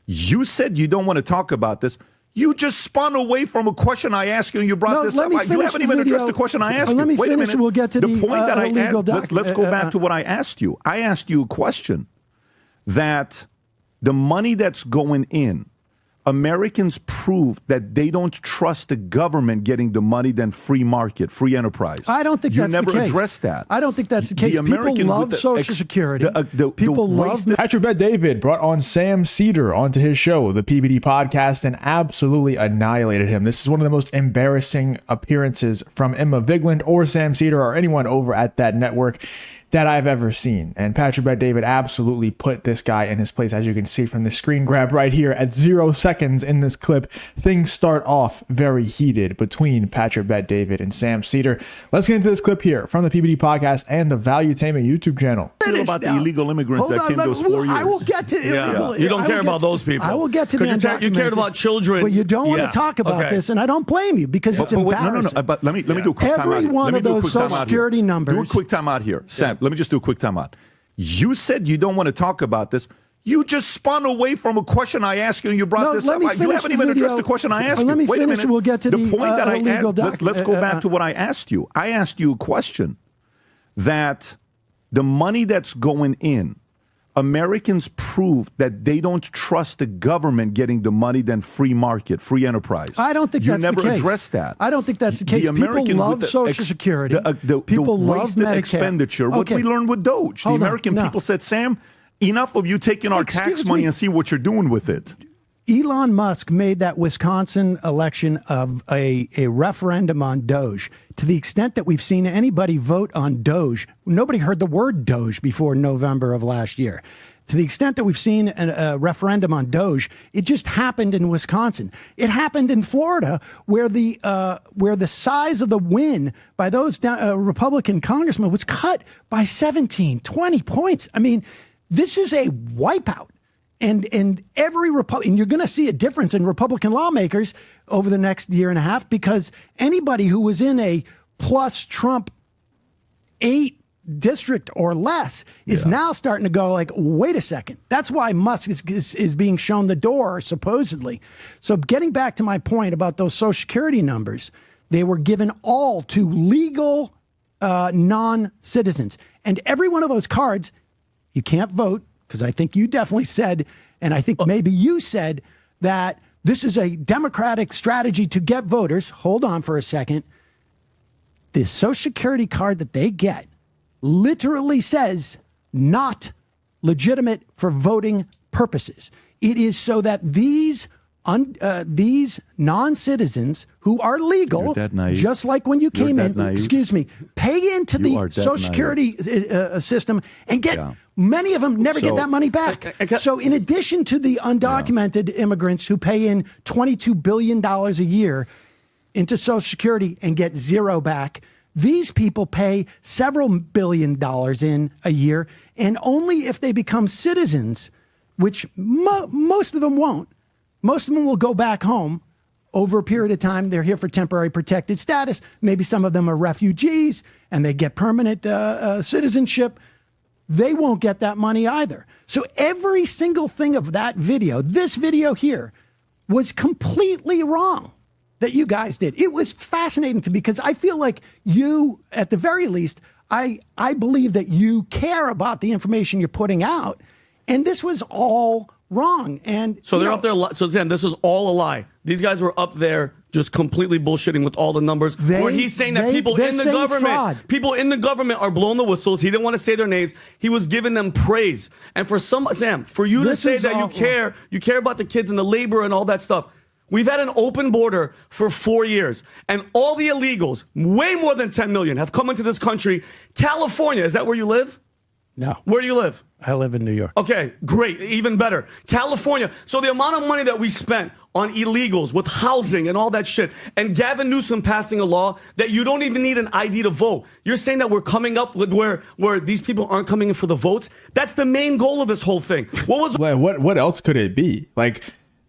You said you don't want to talk about this. You just spun away from a question I asked you, and you brought this up. You haven't even addressed the question I asked you. Let me Wait a finish. minute. We'll get to the point that illegal let's go back to what I asked you. I asked you a question that the money that's going in, Americans prove that they don't trust the government getting the money than free market, free enterprise. I don't think that's the case. You never addressed that. I don't think that's the case. People love Social Security. People love... Patrick Bet-David brought on Sam Seder onto his show, the PBD podcast, and absolutely annihilated him. This is one of the most embarrassing appearances from Emma Vigeland or Sam Seder or anyone over at that network that I've ever seen. And Patrick Bet-David absolutely put this guy in his place, as you can see from the screen grab right here at 0 seconds in this clip. Things start off very heated between Patrick Bet-David and Sam Seder. Let's get into this clip here from the PBD podcast and the Valuetainment YouTube channel. About the illegal immigrants that came those 4 years. I will get to illegal. You don't care about those people. I will get to the undocumented. You cared about children. But you don't want to talk about this, and I don't blame you because it's embarrassing. No. But let me do a quick time out. Every one of those Social Security numbers. Do a quick time out here. Sam, let me just do a quick time out. You said you don't want to talk about this. You just spun away from a question I asked you, and you brought this up. You haven't even addressed the question I asked you. Let me finish. We'll get to the point that illegal let's go back to what I asked you. I asked you a question that the money that's going in, Americans prove that they don't trust the government getting the money than free market, free enterprise. I don't think that's the case. You never addressed that. I don't think that's the case. People love Social Security. People love Medicare. Expenditure. What we learned with Doge. The American people said, Sam, enough of you taking our tax money and see what you're doing with it. Elon Musk made that Wisconsin election of a referendum on Doge. To the extent that we've seen anybody vote on Doge, nobody heard the word Doge before November of last year. To the extent that we've seen a referendum on Doge, it just happened in Wisconsin. It happened in Florida, where the size of the win by those Republican congressmen was cut by 17, 20 points. I mean, this is a wipeout. And every Republican, you're going to see a difference in Republican lawmakers over the next year and a half, because anybody who was in a plus Trump 8 district or less is now starting to go like, wait a second. That's why Musk is being shown the door, supposedly. So getting back to my point about those Social Security numbers, they were given all to legal non-citizens. And every one of those cards, you can't vote. Because I think you definitely said, and I think maybe you said, that this is a Democratic strategy to get voters. Hold on for a second. The Social Security card that they get literally says not legitimate for voting purposes. It is so that these non-citizens who are legal, just like when you came in, pay into the Social Security system and get, many of them never get that money back. So in addition to the undocumented immigrants who pay in $22 billion a year into Social Security and get zero back, these people pay several $billion in a year, and only if they become citizens, which most of them won't. Most of them will go back home over a period of time. They're here for temporary protected status. Maybe some of them are refugees and they get permanent citizenship. They won't get that money either. So every single thing of that video, this video here, was completely wrong that you guys did. It was fascinating to me because I feel like you, at the very least, I believe that you care about the information you're putting out. And this was all wrong. And so they're up there. So Sam, this is all a lie. These guys were up there just completely bullshitting with all the numbers. Where he's saying that people in the government are blowing the whistles. He didn't want to say their names. He was giving them praise. And for Sam, for you to say that you care about the kids and the labor and all that stuff. We've had an open border for 4 years, and all the illegals, way more than 10 million, have come into this country. California, is that where you live? No. Where do you live? I live in New York. Okay, great. Even better. California. So the amount of money that we spent on illegals with housing and all that shit, and Gavin Newsom passing a law that you don't even need an ID to vote. You're saying that we're coming up with where these people aren't coming in for the votes? That's the main goal of this whole thing. What else could it be? Like,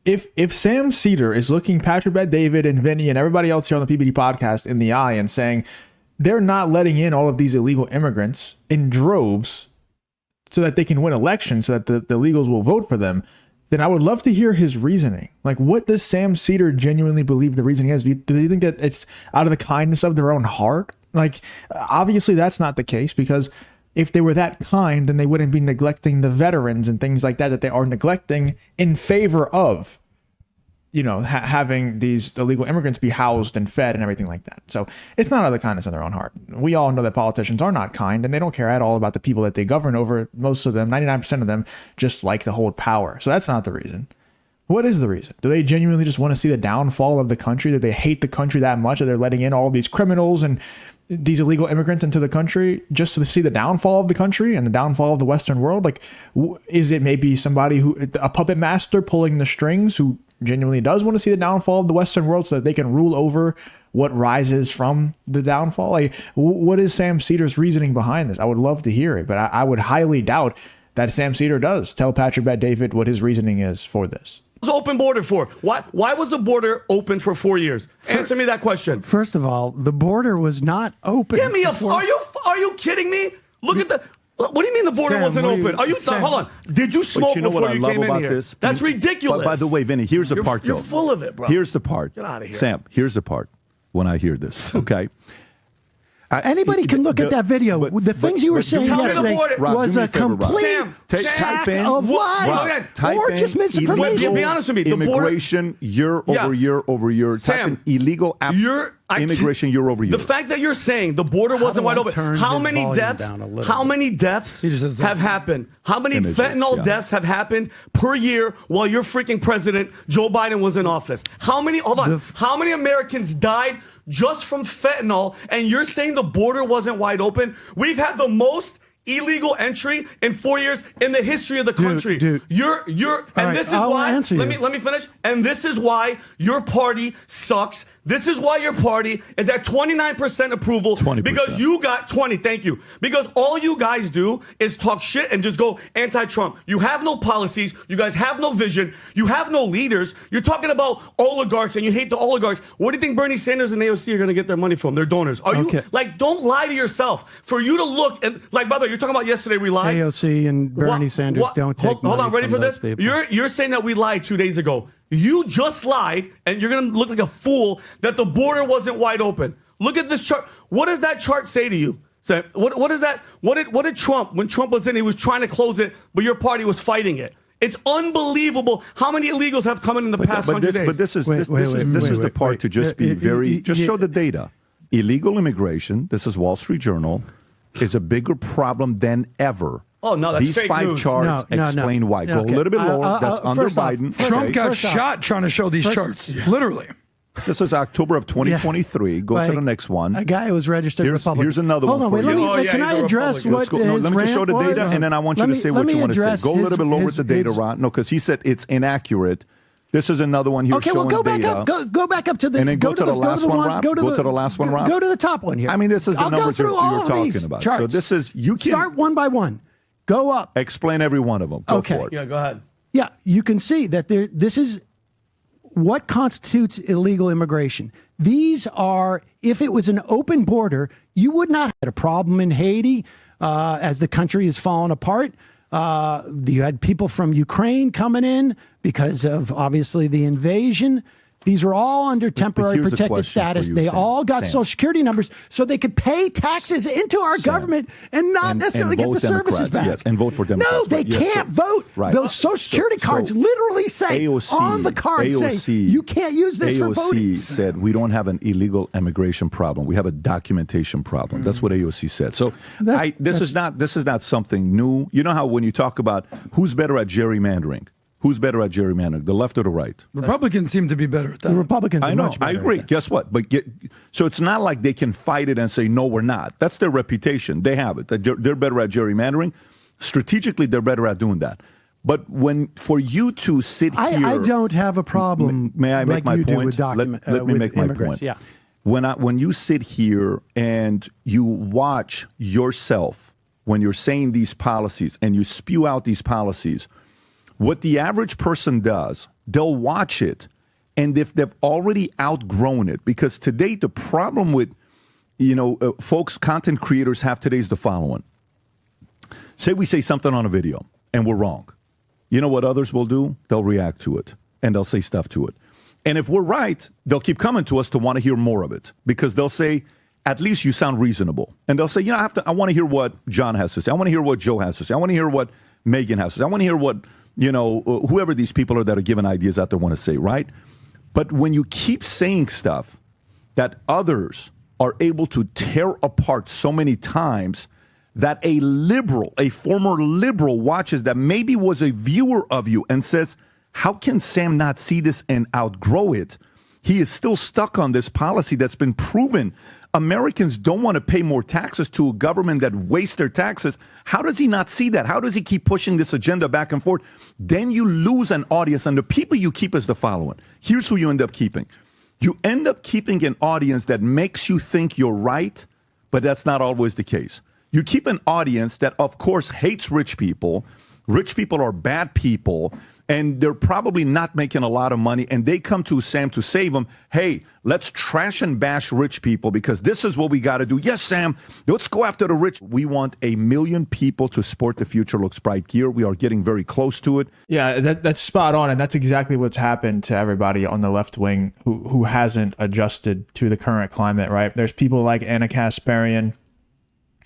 if Sam Seder is looking Patrick Bet-David and Vinny and everybody else here on the PBD podcast in the eye and saying they're not letting in all of these illegal immigrants in droves so that they can win elections, so that the illegals will vote for them, then I would love to hear his reasoning. Like, what does Sam Seder genuinely believe the reasoning is? Do you think that it's out of the kindness of their own heart? Like, obviously that's not the case, because if they were that kind, then they wouldn't be neglecting the veterans and things like that they are neglecting in favor of, you know, having these illegal immigrants be housed and fed and everything like that. So it's not out of the kindness of their own heart. We all know that politicians are not kind, and they don't care at all about the people that they govern over. Most of them, 99% of them, just like to hold power. So that's not the reason. What is the reason? Do they genuinely just want to see the downfall of the country? Do they hate the country that much that they're letting in all these criminals and these illegal immigrants into the country just to see the downfall of the country and the downfall of the Western world? Like, is it maybe somebody a puppet master pulling the strings who genuinely does want to see the downfall of the Western world so that they can rule over what rises from the downfall? Like, what is Sam Seder's reasoning behind this? I would love to hear it, but I would highly doubt that Sam Seder does tell Patrick Bet-David what his reasoning is for this. Was open border for? Why was the border open for 4 years? Answer me that question. First of all, the border was not open. Give me are you kidding me? Look at the. What do you mean the border wasn't open? Are you? Hold on. Did you smoke before you came in here? This? That's ridiculous. But by the way, Vinny, here's the part. You're full of it, bro. Here's the part. Get out of here, Sam. Here's the part. When I hear this, okay. Anybody can look at that video. The things you were saying yesterday was a complete sack of lies or just misinformation. Be honest with me. Immigration year over year over year. Sam, illegal immigration year over year. The fact that you're saying the border wasn't wide open. How many deaths have happened? How many fentanyl deaths have happened per year while your freaking president Joe Biden was in office? How many? Hold on. How many Americans died just from fentanyl, and you're saying the border wasn't wide open? We've had the most illegal entry in 4 years in the history of the country. This is why. Let me finish. And this is why your party sucks. This is why your party is at 29% approval. 20%. Because you got 20. Thank you. Because all you guys do is talk shit and just go anti-Trump. You have no policies. You guys have no vision. You have no leaders. You're talking about oligarchs and you hate the oligarchs. Where do you think Bernie Sanders and AOC are going to get their money from? Their donors. Are you like? Don't lie to yourself. For you to look and like, by the way, you're talking about yesterday we lied. AOC and Bernie Sanders don't take. Hold on. Ready for this? People. You're saying that we lied 2 days ago. You just lied, and you're going to look like a fool that the border wasn't wide open. Look at this chart. What does that chart say to you? So what is that? What did Trump, when Trump was in, he was trying to close it, but your party was fighting it. It's unbelievable how many illegals have come in the past 100 days. But this is the part to just be very, just show the data. Illegal immigration, this is Wall Street Journal, is a bigger problem than ever. Oh, no, that's fake news. These 5 charts explain why. Go a little bit lower. That's under Biden. Trump got shot trying to show these charts, literally. This is October of 2023. Go to the next one. A guy who was registered Republican. Here's another one. Hold on, can I address what let me just show the data, and then I want you to say what you want to say. Go a little bit lower with the data, Ron. No, because he said it's inaccurate. This is another one here showing data. Okay, well, go back up to the... And then go to the last one, Rob. Go to the last one, Rob. Go to the top one here. I mean, this is the numbers you're talking about. Charts. So this is... You can start one by one. Go up. Explain every one of them. Go for it. Yeah, go ahead. Yeah, you can see that this is what constitutes illegal immigration. These are, if it was an open border, you would not have had a problem in Haiti as the country has fallen apart. You had people from Ukraine coming in because of, obviously, the invasion. These are all under temporary protected status. They all got Social Security numbers so they could pay taxes into our government and not necessarily get the services back. Yes, and vote for Democrats. No, they can't vote. Right. Those Social Security cards literally say on the card, say you can't use this for voting. AOC said we don't have an illegal immigration problem. We have a documentation problem. That's what AOC said. So this is not something new. You know how when you talk about who's better at gerrymandering, who's better at gerrymandering, the left or the right? Republicans seem to be better at that. The Republicans are much better. I agree. Guess what? So it's not like they can fight it and say, no, we're not. That's their reputation. They have it. They're better at gerrymandering. Strategically, they're better at doing that. But for you to sit here... I don't have a problem. May I make my point? Let me make my point. Yeah. When you sit here and you watch yourself, when you're saying these policies and you spew out these policies, what the average person does, they'll watch it, and if they've already outgrown it, because today the problem with, folks, content creators have today is the following. Say we say something on a video, and we're wrong. you know what others will do? They'll react to it and they'll say stuff to it. And if we're right, they'll keep coming to us to want to hear more of it because they'll say, at least you sound reasonable. And they'll say, I want to hear what John has to say. I want to hear what Joe has to say. I want to hear what Megan has to say. I want to hear what, whoever these people are that are giving ideas out there want to say, right? But when you keep saying stuff that others are able to tear apart so many times that a former liberal watches that maybe was a viewer of you and says, how can Sam not see this and outgrow it? He is still stuck on this policy that's been proven. Americans don't want to pay more taxes to a government that wastes their taxes. How does he not see that? How does he keep pushing this agenda back and forth? Then you lose an audience, and the people you keep is the following. Here's who you end up keeping. You end up keeping an audience that makes you think you're right, but that's not always the case. You keep an audience that, of course, hates rich people. Rich people are bad people, and they're probably not making a lot of money, and they come to Sam to save them. Hey, let's trash and bash rich people because this is what we got to do. Yes, Sam, let's go after the rich. We want 1 million people to sport the Future Looks Bright gear. We are getting very close to it. Yeah, that's spot on, and that's exactly what's happened to everybody on the left wing who hasn't adjusted to the current climate, right? There's people like Anna Kasparian.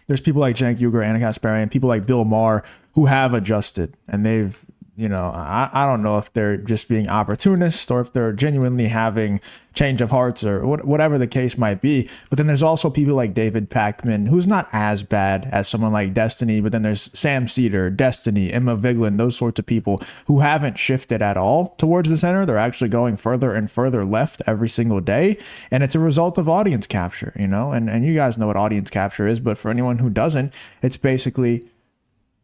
There's people like Cenk Uygur, Anna Kasparian, people like Bill Maher who have adjusted, and they've, I don't know if they're just being opportunists or if they're genuinely having change of hearts or whatever the case might be. But then there's also people like David Pakman, who's not as bad as someone like Destiny. But then there's Sam Seder, Destiny, Emma Vigeland, those sorts of people who haven't shifted at all towards the center. They're actually going further and further left every single day. And it's a result of audience capture, and you guys know what audience capture is. But for anyone who doesn't, it's basically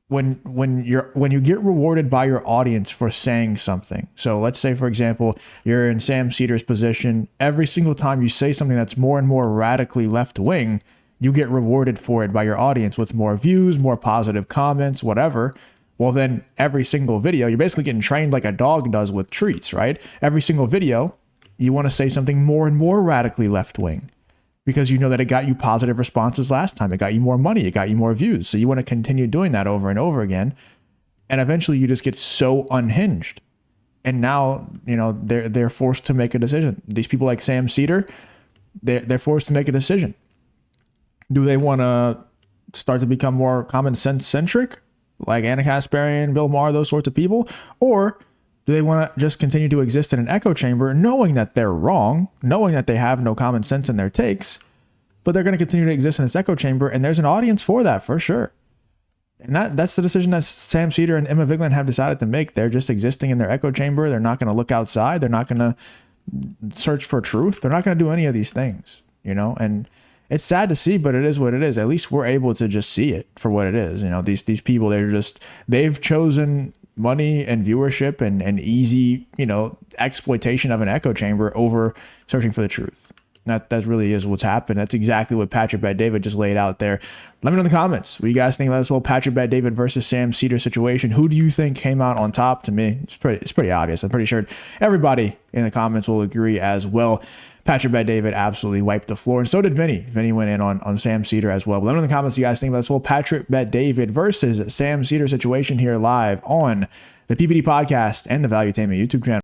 when you get rewarded by your audience for saying something. So let's say, for example, you're in Sam Seder's position. Every single time you say something that's more and more radically left wing, you get rewarded for it by your audience with more views, more positive comments, whatever. Well, then every single video, you're basically getting trained like a dog does with treats, right? Every single video, you want to say something more and more radically left wing, because you know that it got you positive responses last time. It got you more money. It got you more views. So you want to continue doing that over and over again. And eventually you just get so unhinged. And now, they're forced to make a decision. These people like Sam Seder, they're forced to make a decision. Do they want to start to become more common sense centric, like Anna Kasparian, Bill Maher, those sorts of people? Or do they want to just continue to exist in an echo chamber, knowing that they're wrong, knowing that they have no common sense in their takes, but they're going to continue to exist in this echo chamber, and there's an audience for that for sure. And that's the decision that Sam Seder and Emma Vigeland have decided to make. They're just existing in their echo chamber. They're not going to look outside. They're not going to search for truth. They're not going to do any of these things, and it's sad to see, but it is what it is. At least we're able to just see it for what it is. These people, they've chosen money and viewership and easy, exploitation of an echo chamber over searching for the truth. That really is what's happened. That's exactly what Patrick Bet-David just laid out there. Let me know in the comments what you guys think about this whole Patrick Bet-David versus Sam Seder situation. Who do you think came out on top? To me, it's pretty obvious. I'm pretty sure everybody in the comments will agree as well. Patrick Bet-David absolutely wiped the floor, and so did Vinny. Vinny went in on Sam Seder as well. But let me know in the comments what you guys think about this whole Patrick Bet-David versus Sam Seder situation here live on the PBD podcast and the Valuetainment YouTube channel.